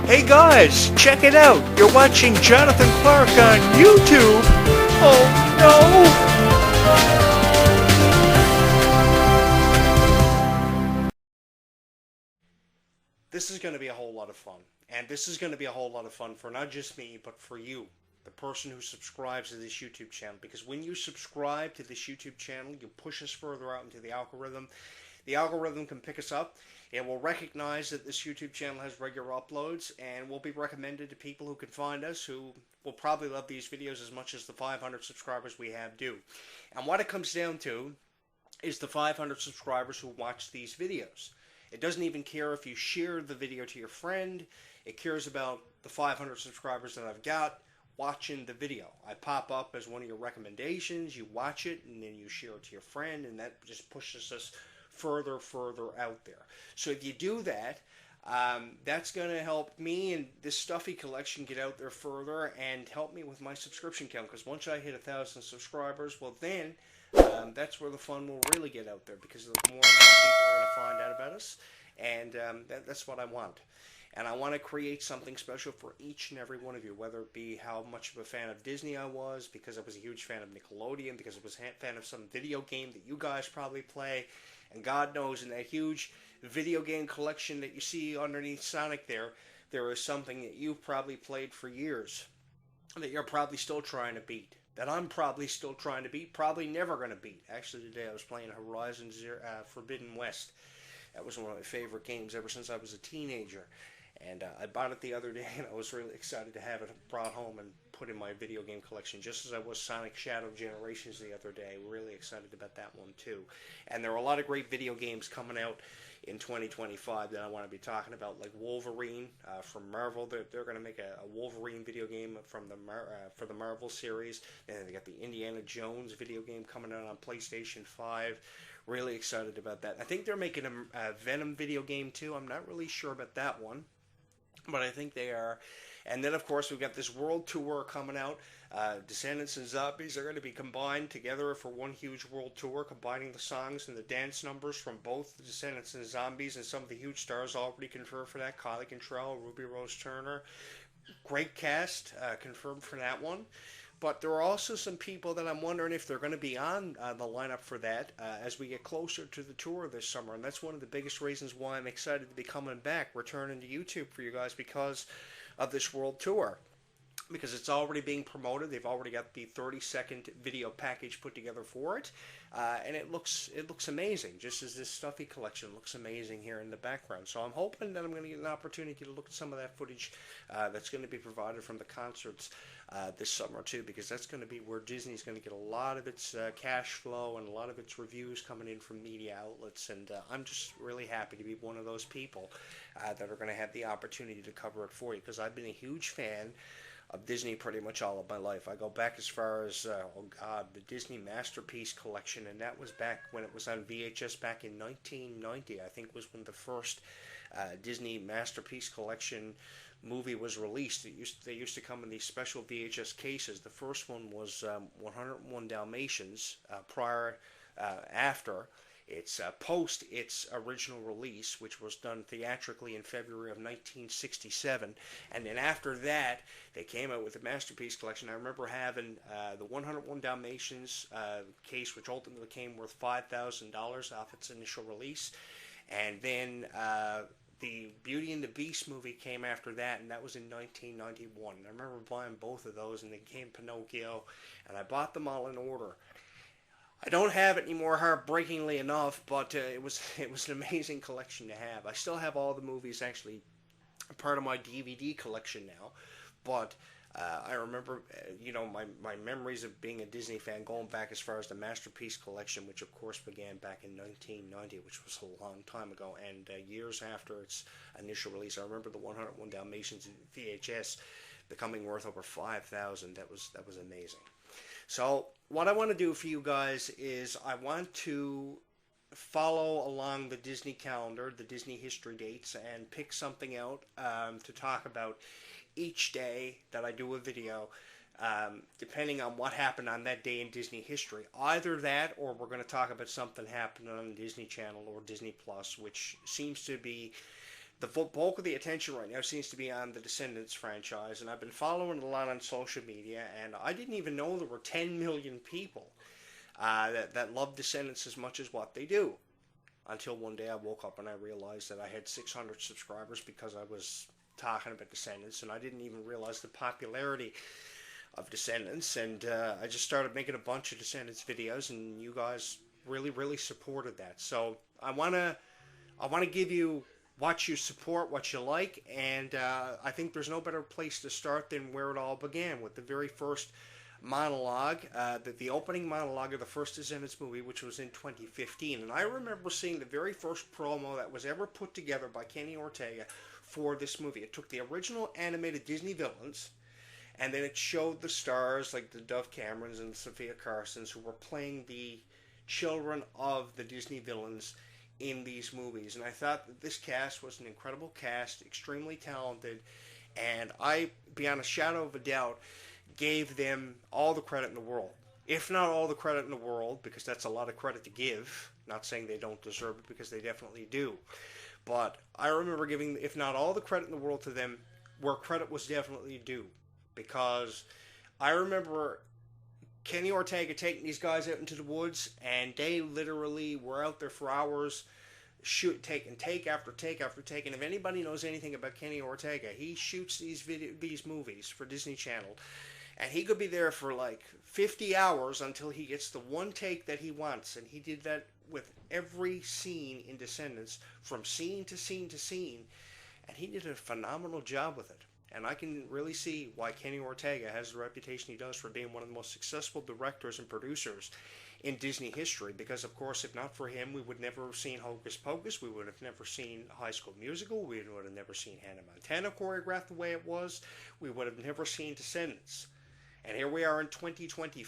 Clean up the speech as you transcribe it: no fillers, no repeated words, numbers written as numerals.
Hey guys, check it out. You're watching Jonathan Clark on YouTube. Oh no! This is going to be a whole lot of fun. And this is going to be a whole lot of fun for not just me, but for you, the person who subscribes to this YouTube channel. Because when you subscribe to this YouTube channel, you push us further out into the algorithm. The algorithm can pick us up. It will recognize that this YouTube channel has regular uploads and will be recommended to people who can find us, who will probably love these videos as much as the 500 subscribers we have do. And what it comes down to is the 500 subscribers who watch these videos. It doesn't even care if you share the video to your friend. It cares about the 500 subscribers that I've got watching the video. I pop up as one of your recommendations. You watch it and then you share it to your friend, and that just pushes us further out there. So if you do that, that's going to help me and this stuffy collection get out there further and help me with my subscription count, because once I hit 1,000 subscribers, well then that's where the fun will really get out there, because the more and more people are going to find out about us, and that's what I want. And I want to create something special for each and every one of you, whether it be how much of a fan of Disney I was, because I was a huge fan of Nickelodeon, because I was a fan of some video game that you guys probably play. And God knows, in that huge video game collection that you see underneath Sonic there is something that you've probably played for years, that you're probably still trying to beat, that I'm probably still trying to beat, probably never going to beat. Actually, today I was playing Horizon Forbidden West. That was one of my favorite games ever since I was a teenager. And I bought it the other day, and I was really excited to have it brought home and put in my video game collection, just as I was Sonic Shadow Generations the other day. Really excited about that one, too. And there are a lot of great video games coming out in 2025 that I want to be talking about, like Wolverine from Marvel. They're going to make a Wolverine video game from for the Marvel series. And they got the Indiana Jones video game coming out on PlayStation 5. Really excited about that. I think they're making a Venom video game, too. I'm not really sure about that one, but I think they are. And then, of course, we've got this world tour coming out. Descendants and Zombies are going to be combined together for one huge world tour, combining the songs and the dance numbers from both Descendants and Zombies, and some of the huge stars already confirmed for that. Kylie Cantrell, Ruby Rose Turner. Great cast confirmed for that one. But there are also some people that I'm wondering if they're going to be on the lineup for that as we get closer to the tour this summer. And that's one of the biggest reasons why I'm excited to be coming back, returning to YouTube for you guys, because of this world tour. Because it's already being promoted. They've already got the 30-second video package put together for it. And it looks amazing, just as this stuffy collection looks amazing here in the background. So I'm hoping that I'm going to get an opportunity to look at some of that footage that's going to be provided from the concerts this summer too, because that's going to be where Disney's going to get a lot of its cash flow and a lot of its reviews coming in from media outlets. And I'm just really happy to be one of those people that are going to have the opportunity to cover it for you, because I've been a huge fan of Disney pretty much all of my life. I go back as far as, the Disney Masterpiece Collection, and that was back when it was on VHS back in 1990, I think was when the first Disney Masterpiece Collection movie was released. They used to come in these special VHS cases. The first one was 101 Dalmatians, after its post its original release, which was done theatrically in February of 1967. And then after that, they came out with the Masterpiece Collection. I remember having the 101 Dalmatians case, which ultimately came worth $5,000 off its initial release. And then the Beauty and the Beast movie came after that, and that was in 1991. I remember buying both of those, and then came Pinocchio, and I bought them all in order. I don't have it anymore, heartbreakingly enough, but it was an amazing collection to have. I still have all the movies, actually, part of my DVD collection now, but I remember, my memories of being a Disney fan going back as far as the Masterpiece Collection, which of course began back in 1990, which was a long time ago, and years after its initial release. I remember the 101 Dalmatians VHS becoming worth over $5,000. That was amazing. So what I want to do for you guys is I want to follow along the Disney calendar, the Disney history dates, and pick something out to talk about each day that I do a video, depending on what happened on that day in Disney history. Either that, or we're going to talk about something happening on Disney Channel or Disney Plus, which seems to be the bulk of the attention right now seems to be on the Descendants franchise, and I've been following it a lot on social media, and I didn't even know there were 10 million people that love Descendants as much as what they do. Until one day I woke up and I realized that I had 600 subscribers because I was talking about Descendants, and I didn't even realize the popularity of Descendants, and I just started making a bunch of Descendants videos, and you guys really supported that. So I want to give you what you support, what you like, and I think there's no better place to start than where it all began, with the very first monologue, the opening monologue of the first Descendants movie, which was in 2015. And I remember seeing the very first promo that was ever put together by Kenny Ortega for this movie. It took the original animated Disney villains, and then it showed the stars like the Dove Camerons and Sophia Carsons, who were playing the children of the Disney villains in these movies. And I thought that this cast was an incredible cast, extremely talented, and I, beyond a shadow of a doubt, gave them all the credit in the world. If not all the credit in the world, because that's a lot of credit to give. Not saying they don't deserve it, because they definitely do. But I remember giving, if not all the credit in the world to them, where credit was definitely due. Because I remember Kenny Ortega taking these guys out into the woods, and they literally were out there for hours, taking take after take after take. And if anybody knows anything about Kenny Ortega, he shoots these movies for Disney Channel, and he could be there for like 50 hours until he gets the one take that he wants. And he did that with every scene in Descendants, from scene to scene to scene, and he did a phenomenal job with it. And I can really see why Kenny Ortega has the reputation he does for being one of the most successful directors and producers in Disney history. Because, of course, if not for him, we would never have seen Hocus Pocus. We would have never seen High School Musical. We would have never seen Hannah Montana choreographed the way it was. We would have never seen Descendants. And here we are in 2025.